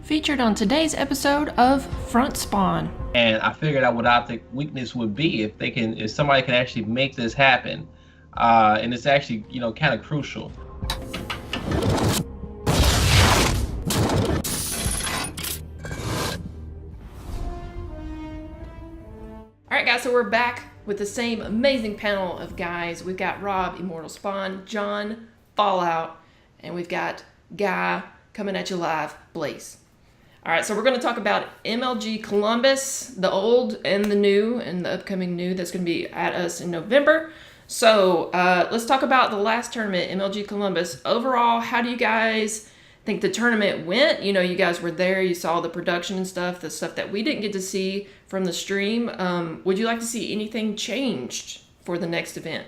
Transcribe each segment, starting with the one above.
featured on today's episode of Front Spawn. And I figured out what Optic weakness would be if somebody can actually make this happen. And it's actually, kind of crucial. All right, guys, so we're back with the same amazing panel of guys. We've got Rob, Immortal Spawn, John, Fallout, and we've got Guy coming at you live, Blaze. All right, so we're going to talk about MLG Columbus, the old and the new, and the upcoming new that's going to be at us in November. So let's talk about the last tournament, MLG Columbus. Overall, how do you guys think the tournament went? You guys were there, you saw the production and stuff, the stuff that we didn't get to see from the stream. Would you like to see anything changed for the next event?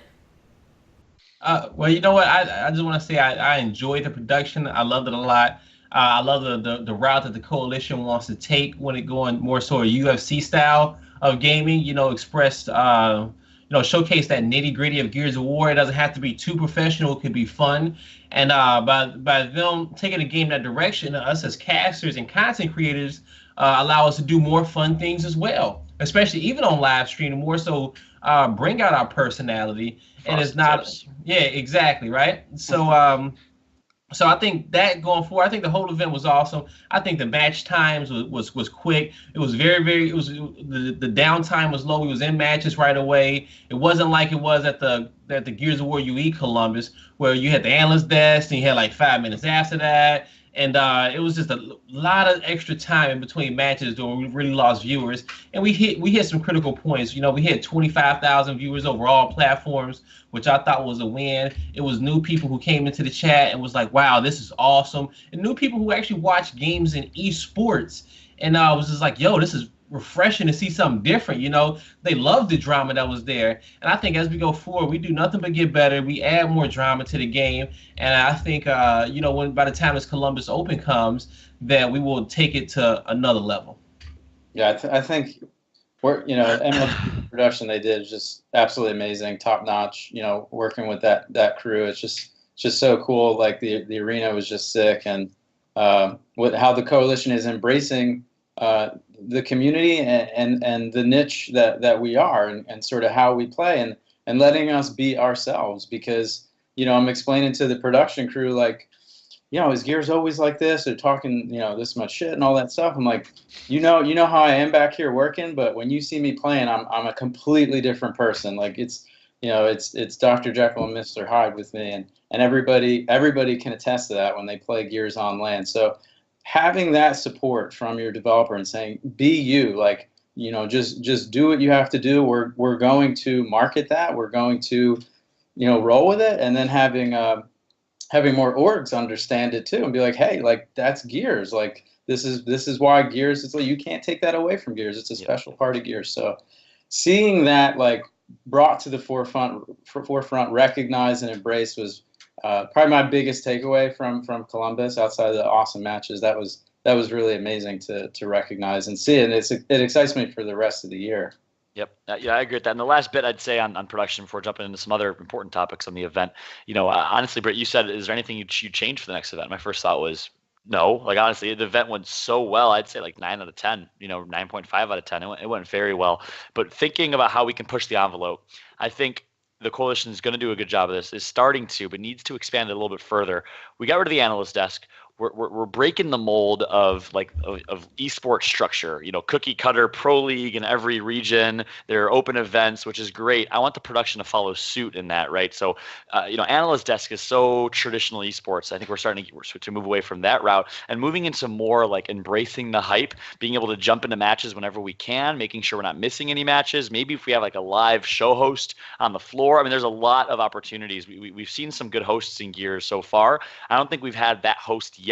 Well, you know what? I just want to say I enjoyed the production. I loved it a lot. I love the route that the coalition wants to take when it going more sort of UFC style of gaming. Expressed, showcase that nitty gritty of Gears of War. It doesn't have to be too professional. It could be fun. And by them taking the game that direction, us as casters and content creators allow us to do more fun things as well. Especially even on live stream, more so bring out our personality. And it's not, yeah, exactly, right? So I think that going forward, I think the whole event was awesome. I think the match times was quick. It was very the downtime was low. We was in matches right away. It wasn't like it was at the Gears of War UE Columbus, where you had the analyst desk and you had like 5 minutes after that. And it was just a lot of extra time in between matches where we really lost viewers. And we hit some critical points. We hit 25,000 viewers over all platforms, which I thought was a win. It was new people who came into the chat and was like, wow, this is awesome. And new people who actually watch games in eSports. And I was just like, yo, this is refreshing to see something different. They loved the drama that was there. And I think as we go forward, we do nothing but get better. We add more drama to the game. And I think, when by the time this Columbus Open comes, that we will take it to another level. Yeah, I think MLG production they did is just absolutely amazing, top notch. Working with that crew, it's just so cool. Like the arena was just sick, and how the coalition is embracing the community and the niche that we are, and sort of how we play, and letting us be ourselves. Because I'm explaining to the production crew, like, is Gears always like this? They're talking, this much shit and all that stuff. I'm like, you know how I am back here working, but when you see me playing, I'm a completely different person. Like it's Dr. Jekyll and Mr. Hyde with me, and everybody can attest to that when they play Gears on LAN. So having that support from your developer and saying, be you, like, just do what you have to do. We're going to market that. We're going to, roll with it, and then having more orgs understand it too and be like, hey, like, that's Gears. Like, this is why Gears is like, you can't take that away from Gears. It's a special part of Gears. So seeing that, like, brought to the forefront, recognized and embraced was probably my biggest takeaway from Columbus, outside of the awesome matches. That was really amazing to recognize and see, and it excites me for the rest of the year. Yep. Yeah, I agree with that. And the last bit I'd say on production before jumping into some other important topics on the event, honestly, Britt, you said, is there anything you'd change for the next event? My first thought was no. Like, honestly, the event went so well. I'd say like 9 out of 10, 9.5 out of 10. It went very well. But thinking about how we can push the envelope, I think the coalition is going to do a good job of this, is starting to, but needs to expand it a little bit further. We got rid of the analyst desk. We're breaking the mold of eSports structure, cookie cutter pro league in every region. There are open events, which is great. I want the production to follow suit in that, right? So, analyst desk is so traditional eSports. I think we're starting to move away from that route and moving into more like embracing the hype, being able to jump into matches whenever we can, making sure we're not missing any matches. Maybe if we have like a live show host on the floor. I mean, there's a lot of opportunities. We've seen some good hosts in Gears so far. I don't think we've had that host yet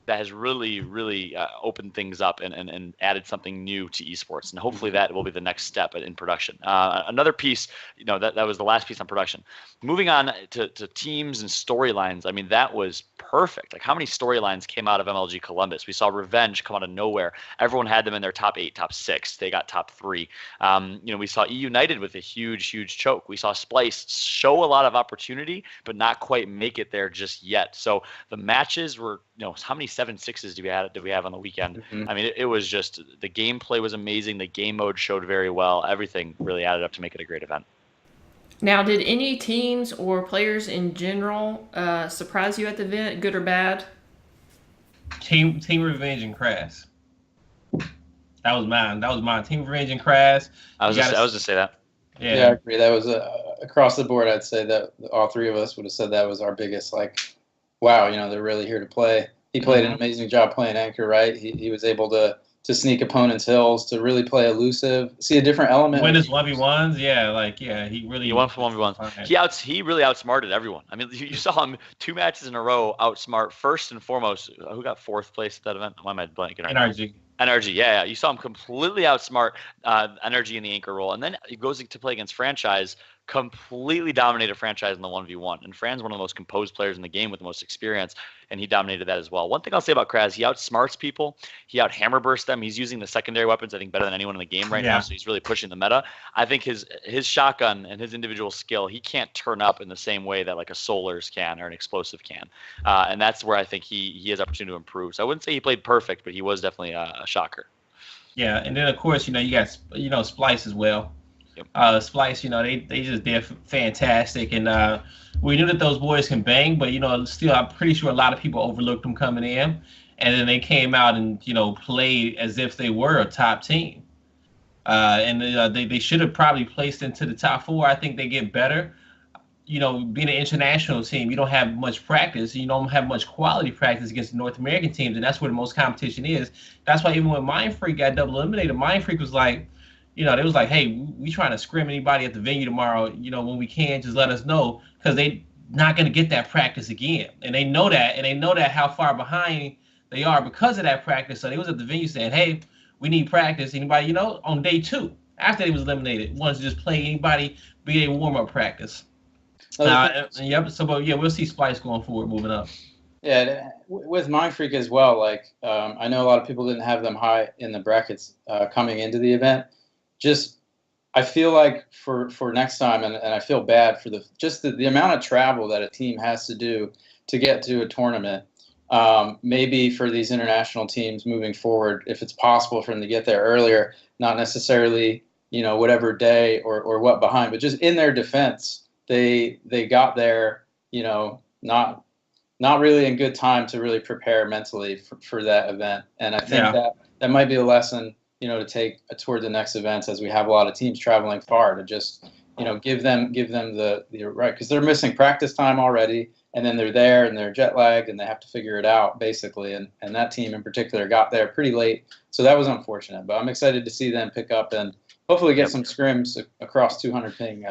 that has really opened things up and added something new to esports, and hopefully that will be the next step in production. Another piece, that was the last piece on production. Moving on to teams and storylines, I mean, that was perfect. Like, how many storylines came out of MLG Columbus? We saw Revenge come out of nowhere. Everyone had them in their top 8, top 6. They got top 3. We saw E United with a huge choke. We saw Splice show a lot of opportunity, but not quite make it there just yet. So the matches were how many 7-6s did we have on the weekend? Mm-hmm. I mean, it was just, the gameplay was amazing. The game mode showed very well. Everything really added up to make it a great event. Now, did any teams or players in general surprise you at the event, good or bad? Team Revenge and Crass. That was mine. Team Revenge and Crass. I was just to say that. Yeah, I agree. That was across the board. I'd say that all three of us would have said that was our biggest, like, wow, they're really here to play. He played an amazing job playing anchor, right? He was able to sneak opponents' hills, to really play elusive, see a different element. Win his 1v1s, he won for 1v1s. He really outsmarted everyone. I mean, you saw him 2 matches in a row outsmart. First and foremost, who got 4th place at that event? Why am I blanking? NRG, yeah. You saw him completely outsmart NRG in the anchor role. And then he goes to play against Franchise, completely dominated Franchise in the 1v1. And Fran's one of the most composed players in the game with the most experience, and he dominated that as well. One thing I'll say about Kraz, he outsmarts people. He out-hammer bursts them. He's using the secondary weapons, I think, better than anyone in the game right now, so he's really pushing the meta. I think his shotgun and his individual skill, he can't turn up in the same way that like a Solars can or an Explosive can. And that's where I think he has opportunity to improve. So I wouldn't say he played perfect, but he was definitely a shocker. Yeah, and then, of course, you got, Splice as well. Splice, they just did fantastic, and we knew that those boys can bang, but still, I'm pretty sure a lot of people overlooked them coming in, and then they came out and played as if they were a top team, and they should have probably placed into the top 4. I think they get better. Being an international team, you don't have much practice. You don't have much quality practice against the North American teams, and that's where the most competition is. That's why even when Mind Freak got double eliminated, Mind Freak was like, they was like, hey, we trying to scrim anybody at the venue tomorrow, when we can, just let us know, because they not going to get that practice again. And they know that, how far behind they are because of that practice. So they was at the venue saying, hey, we need practice. Anybody, on day 2, after they was eliminated, wanted to just play anybody, be a warm-up practice. So, but we'll see Splice going forward, moving up. Yeah, with Mind Freak as well, like, I know a lot of people didn't have them high in the brackets coming into the event. I feel like for next time, and I feel bad for the amount of travel that a team has to do to get to a tournament. Maybe for these international teams moving forward, if it's possible for them to get there earlier, not necessarily, whatever day or what behind, but just in their defense, they got there, not really in good time to really prepare mentally for that event. And I think that might be a lesson, to take toward the next events, as we have a lot of teams traveling far, to just, give them the right, because they're missing practice time already, and then they're there and they're jet lagged and they have to figure it out basically. And that team in particular got there pretty late, so that was unfortunate. But I'm excited to see them pick up and hopefully get some scrims across 200 ping.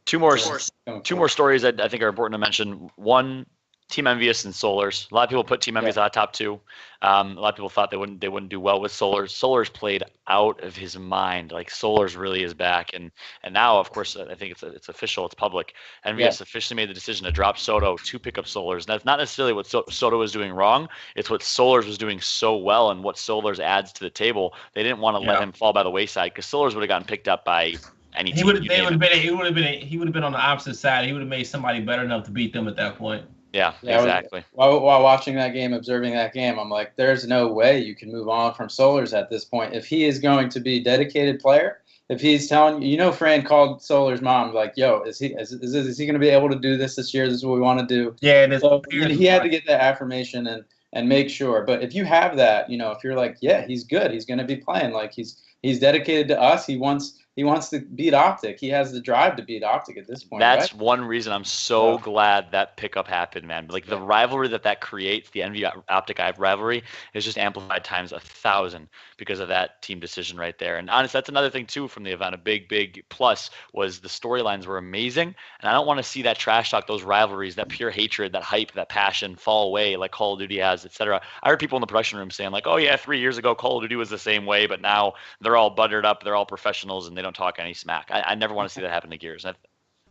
Two more stories I think are important to mention. One, Team Envious and Solars. A lot of people put Team Envious on top 2. A lot of people thought they wouldn't do well with Solars. Solars played out of his mind. Like, Solars really is back, and now, of course, I think it's official, it's public. Envious officially made the decision to drop Soto to pick up Solars. And that's not necessarily what Soto was doing wrong. It's what Solars was doing so well, and what Solars adds to the table. They didn't want to let him fall by the wayside, because Solars would have gotten picked up by any team. He would have been on the opposite side. He would have made somebody better enough to beat them at that point. Yeah, exactly. While watching that game, observing that game, I'm like, there's no way you can move on from Solars at this point. If he is going to be a dedicated player, if he's telling you, Fran called Solars' mom, like, yo, is he going to be able to do this year? This is what we want to do. Yeah, and so he had to get that affirmation and make sure. But if you have that, if you're like, yeah, he's good, he's going to be playing, like he's dedicated to us. He wants to beat Optic. He has the drive to beat Optic at this point. That's one reason I'm so glad that pickup happened, man. Like, the rivalry that creates, the Envy Optic rivalry, is just amplified times 1,000 because of that team decision right there. And honestly, that's another thing too from the event. A big plus was the storylines were amazing, and I don't want to see that trash talk, those rivalries, that pure hatred, that hype, that passion fall away like Call of Duty has, etc. I heard people in the production room saying, like, oh yeah, 3 years ago Call of Duty was the same way, but now they're all buttered up, they're all professionals, and they don't talk any smack. I never want to see that happen to Gears.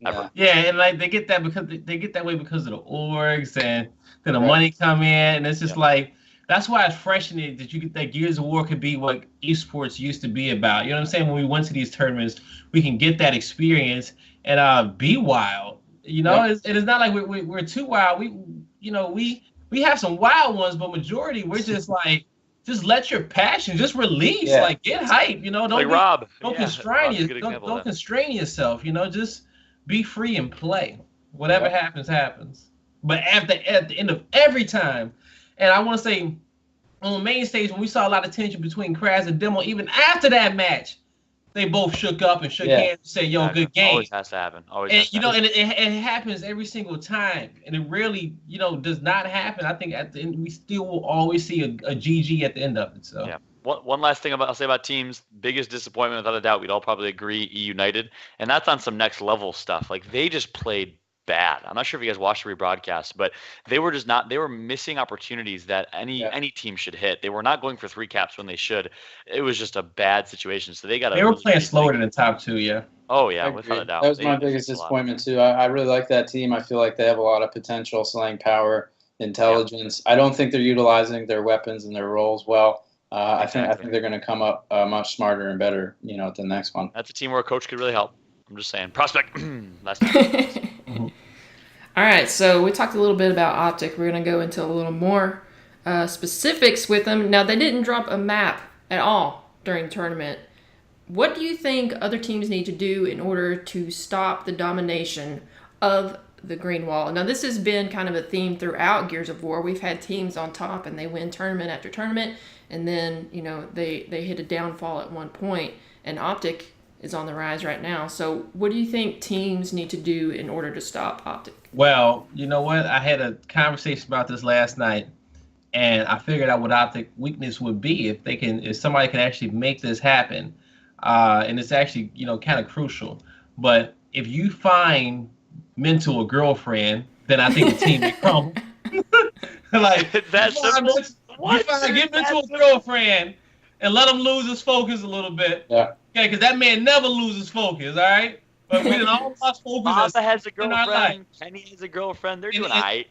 Ever. Yeah, and like they get that because they get that way because of the orgs, and then the money come in, and it's just like, that's why it's fresh in it that you get that Gears of War could be what esports used to be about. You know what I'm saying? When we went to these tournaments, we can get that experience and be wild. It is not like we're too wild. We we have some wild ones, but majority we're just like, just let your passion just release, Yeah. like get hype, don't Like Rob. don't Yeah, constrain Rob's a you, good don't example of don't that. constrain yourself, just be free and play. Whatever happens, happens. But at the end of every time, and I want to say on the main stage when we saw a lot of tension between Kraz and Demo, even after that match, they both shook up and shook hands and said, "Yo, good game." Always has to happen. Always And has to happen. and it happens every single time, and it really does not happen. I think at the end we still will always see a GG at the end of it. So Yeah. One last thing I'll say about teams, biggest disappointment without a doubt, we'd all probably agree, E United, and that's on some next level stuff. Like they just played bad. I'm not sure if you guys watched the rebroadcast, but they were just not. They were missing opportunities that any team should hit. They were not going for 3 caps when they should. It was just a bad situation. So they got. they were playing slower than the top 2. Yeah. Oh I yeah, agree. without a doubt. That was They my biggest missed a lot. disappointment too. I really like that team. I feel like they have a lot of potential, slaying power, intelligence. I don't think they're utilizing their weapons and their roles well. I think they're going to come up much smarter and better, at the next one. That's a team where a coach could really help. I'm just saying. Prospect. Last time. All right, so we talked a little bit about Optic. We're going to go into a little more specifics with them. Now, they didn't drop a map at all during the tournament. What do you think other teams need to do in order to stop the domination of the Green Wall? Now, this has been kind of a theme throughout Gears of War. We've had teams on top, and they win tournament after tournament, and then, they hit a downfall at one point, and Optic is on the rise right now. So what do you think teams need to do in order to stop Optic? Well, you know what? I had a conversation about this last night, and I figured out what Optic weakness would be if somebody can actually make this happen. And it's actually, kind of crucial. But if you find Mental a girlfriend, then I think the team will crumble. Like That's get Mental a girlfriend and let him lose his focus a little bit. Yeah. Okay, because that man never loses focus, all right? But we done all lost focus. Mama has a in our life. girlfriend. Kenny has a girlfriend. They're doing And- all right.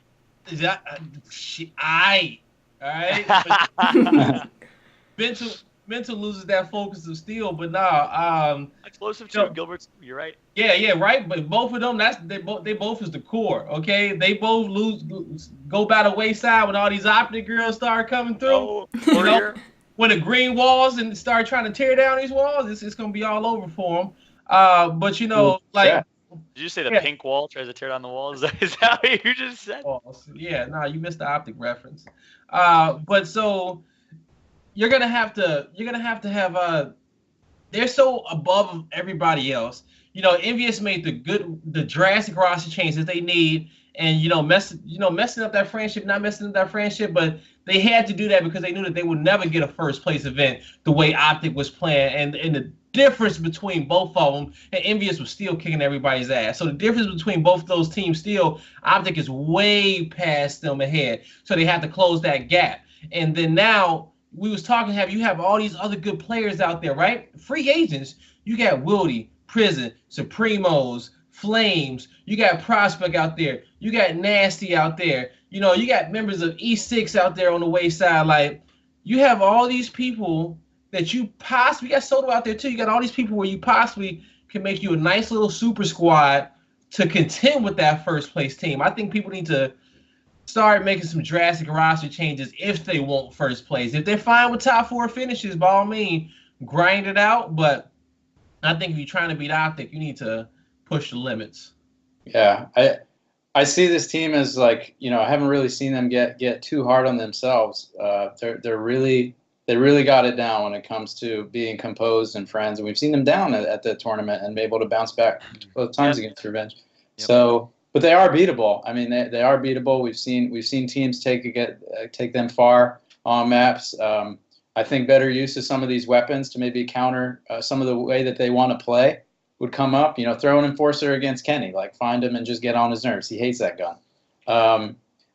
All right? Mental loses that focus of steel, but nah. Explosive too, Gilbert. You're right. Yeah, right. But both of them, they both is the core. Okay, they both go by the wayside when all these Optic girls start coming through. Oh, When the green walls and start trying to tear down these walls, it's gonna be all over for them. But Did you say the pink wall tries to tear down the wall? Is that what you just said? Yeah, no, you missed the Optic reference. But so you're gonna have to have they're so above everybody else. Envious made the drastic roster changes they need, and messing up that friendship, not messing up that friendship, but they had to do that because they knew that they would never get a first place event the way Optic was playing, and the difference between both of them, and Envious was still kicking everybody's ass. So the difference between both those teams still, Optic is way past them ahead. So they have to close that gap. And then now we was talking, you have all these other good players out there, right? Free agents. You got Wildy, Prison, Supremos, Flames. You got Prospect out there. You got Nasty out there. You got members of E6 out there on the wayside. Like, you have all these people that you possibly got Soto out there too. You got all these people where you possibly can make you a nice little super squad to contend with that first place team. I think people need to start making some drastic roster changes if they want first place. If they're fine with top 4 finishes, by all means, grind it out. But I think if you're trying to beat Optic, you need to push the limits. Yeah, I see this team as I haven't really seen them get too hard on themselves. They really got it down when it comes to being composed and friends, and we've seen them down at the tournament and be able to bounce back both times against Revenge. Yep. So, but they are beatable. I mean, they are beatable. We've seen teams take them far on maps. I think better use of some of these weapons to maybe counter some of the way that they want to play would come up. Throw an Enforcer against Kenny, find him and just get on his nerves. He hates that gun.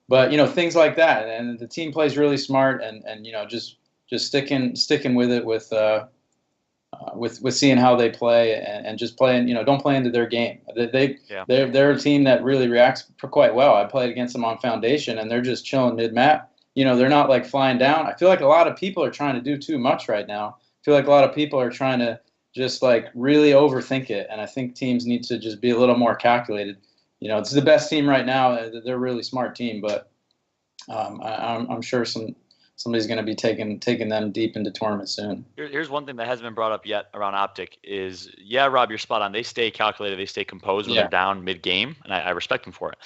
But things like that, and the team plays really smart, and just sticking with it with seeing how they play and just playing. Don't play into their game. They're a team that really reacts quite well. I played against them on Foundation, and they're just chilling mid map. They're not flying down. I feel like a lot of people are trying to do too much right now. I feel like a lot of people are trying to just really overthink it, and I think teams need to just be a little more calculated. It's the best team right now. They're a really smart team, but I'm sure somebody's going to be taking them deep into tournaments soon. Here's one thing that hasn't been brought up yet around Optic is, yeah, Rob, you're spot on. They stay calculated. They stay composed when they're down mid-game, and I respect them for it.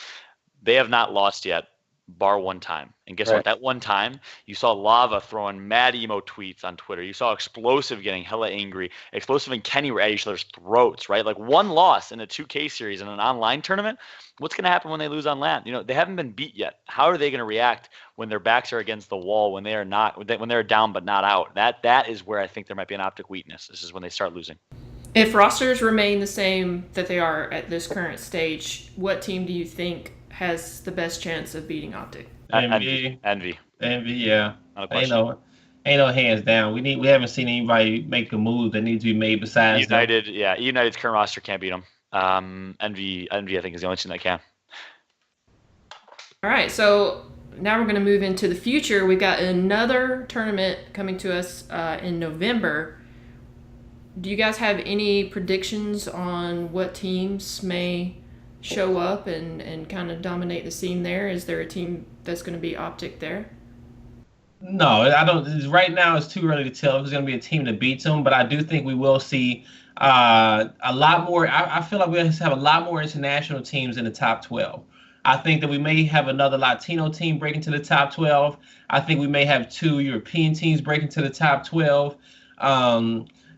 They have not lost yet, bar one time. And guess what? That one time, you saw Lava throwing mad emo tweets on Twitter. You saw Explosive getting hella angry. Explosive and Kenny were at each other's throats, right? Like one loss in a 2K series in an online tournament. What's going to happen when they lose on LAN? You know, they haven't been beat yet. How are they going to react when their backs are against the wall, when they are not, when they're down but not out? That is where I think there might be an Optic weakness. This is when they start losing. If rosters remain the same that they are at this current stage, what team do you think has the best chance of beating Optic? Envy, yeah. Ain't no hands down. We haven't seen anybody make a move that needs to be made besides United. Them. Yeah, United's current roster can't beat them. Envy, I think is the only team that can. All right, so now we're going to move into the future. We've got another tournament coming to us in November. Do you guys have any predictions on what teams may show up and kind of dominate the scene there? Is there a team that's going to be Optic there? No, I don't. Right now, it's too early to tell if there's going to be a team that beats them, but I do think we will see a lot more. I feel like we have a lot more international teams in the top 12. I think that we may have another Latino team breaking to the top 12. I think we may have 2 European teams breaking to the top 12.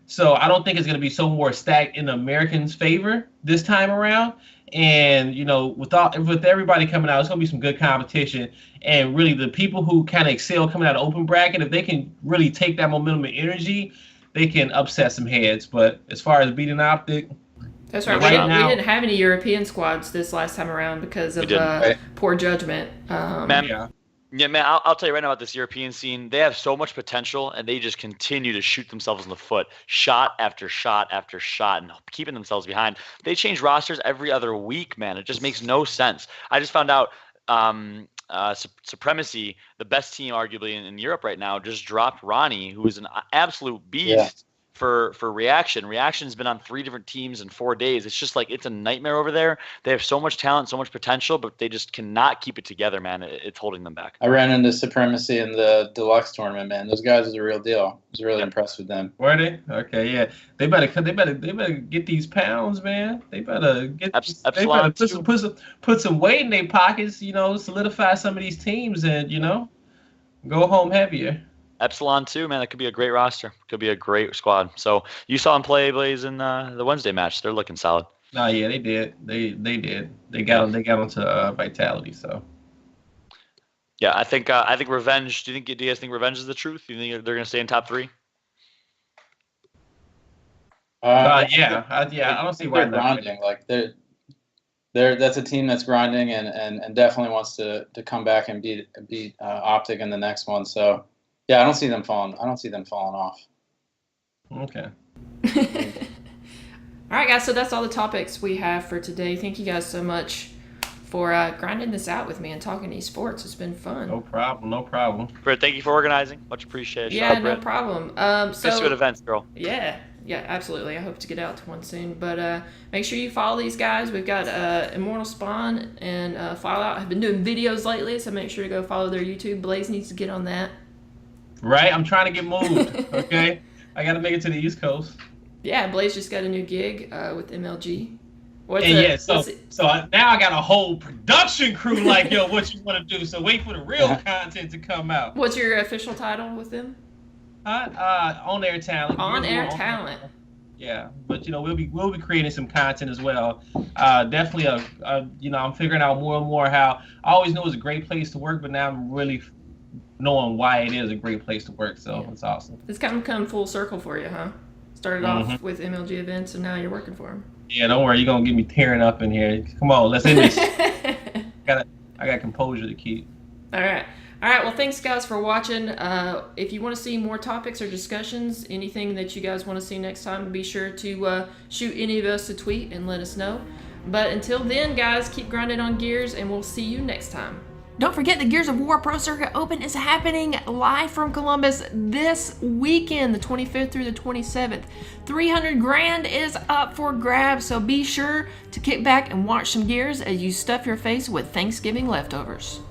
So I don't think it's going to be so more stacked in the Americans' favor this time around. And, you know, with everybody coming out, it's going to be some good competition. And really the people who kind of excel coming out of open bracket, if they can really take that momentum and energy, they can upset some heads. But as far as beating Optic, that's right. We didn't have any European squads this last time around because of poor judgment. Yeah, man, I'll tell you right now about this European scene. They have so much potential, and they just continue to shoot themselves in the foot, shot after shot after shot, and keeping themselves behind. They change rosters every other week, man. It just makes no sense. I just found out Supremacy, the best team arguably in Europe right now, just dropped Ronnie, who is an absolute beast. For Reaction. Reaction's been on 3 different teams in 4 days. It's just like, it's a nightmare over there. They have so much talent, so much potential, but they just cannot keep it together, man. It's holding them back. I ran into Supremacy in the Deluxe tournament, man. Those guys are the real deal. I was really impressed with them. Were they? Okay, yeah. They better get these pounds, man. They better put some weight in their pockets, you know, solidify some of these teams and, you know, go home heavier. Epsilon too, man. That could be a great roster. Could be a great squad. So you saw them play Blaze in the Wednesday match. They're looking solid. No, yeah, they did. They did. They got onto Vitality. So yeah, I think Revenge. Do you guys think Revenge is the truth? Do you think they're going to stay in top 3? Yeah. I don't see why they're grinding. Like that's a team that's grinding and definitely wants to come back and beat Optic in the next one. So. Yeah, I don't see them falling off. Okay. All right, guys. So that's all the topics we have for today. Thank you guys so much for grinding this out with me and talking esports. It's been fun. No problem. Britt, thank you for organizing. Much appreciated. Yeah, no problem. Miss you at events, girl. Yeah, absolutely. I hope to get out to one soon. But make sure you follow these guys. We've got Immortal Spawn and Fallout. I've been doing videos lately, so make sure to go follow their YouTube. Blaze needs to get on that. Right, I'm trying to get moved. Okay, I got to make it to the East Coast. Yeah, Blaze just got a new gig with MLG. So now I got a whole production crew. Like, yo, what you want to do? So wait for the real content to come out. What's your official title with them? On-air talent. On-air talent. Yeah, but you know we'll be creating some content as well. Definitely I'm figuring out more and more how I always knew it was a great place to work, but now I'm really knowing why it is a great place to work, so it's awesome. It's kind of come full circle for you, huh? Started off with MLG events, and now you're working for them. Yeah, don't worry, you're gonna get me tearing up in here. Come on, let's end this. I got composure to keep. All right. Well, thanks guys for watching. If you want to see more topics or discussions, anything that you guys want to see next time, be sure to shoot any of us a tweet and let us know. But until then, guys, keep grinding on Gears, and we'll see you next time. Don't forget the Gears of War Pro Circuit Open is happening live from Columbus this weekend, the 25th through the 27th. 300 grand is up for grabs, so be sure to kick back and watch some Gears as you stuff your face with Thanksgiving leftovers.